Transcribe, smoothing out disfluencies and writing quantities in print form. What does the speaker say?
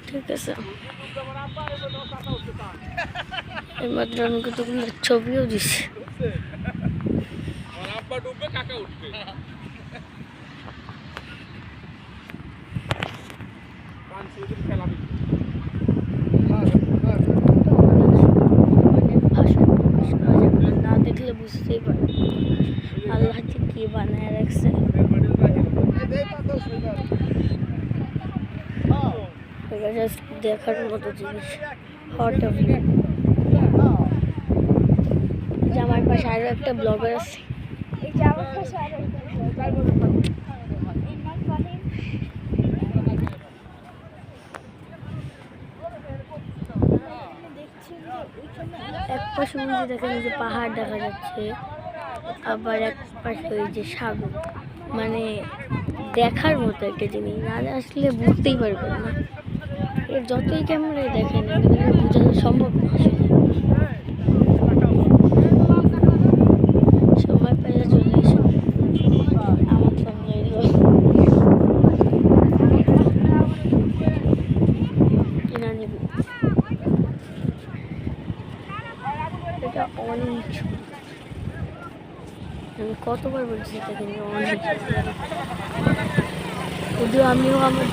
ঠিক আছে, এইমাত্র আমি কতগুলো ছবিও দিছি। না দেখলে বুঝতেই পারবে আল্লাহ কি বানায় রাখছে। দেখার মতো জিনিস। আমার পাশে আরো একটা ব্লগার আছে। এক পাশে দেখেন যে পাহাড় দেখা যাচ্ছে, আবার এক পাশে ওই যে সাগর। মানে দেখার মতো একটা জিনিস, না আসলে বুঝতেই পারবেন না। এর যতই ক্যামেরায় দেখেন বোঝানো সম্ভব না। সময় পেলে চলে এসো আমার সঙ্গে। কিনা নিবি এটা অনেক, আমি কতবার বলছি এটা কিন্তু অনেক। যদিও আমিও আমার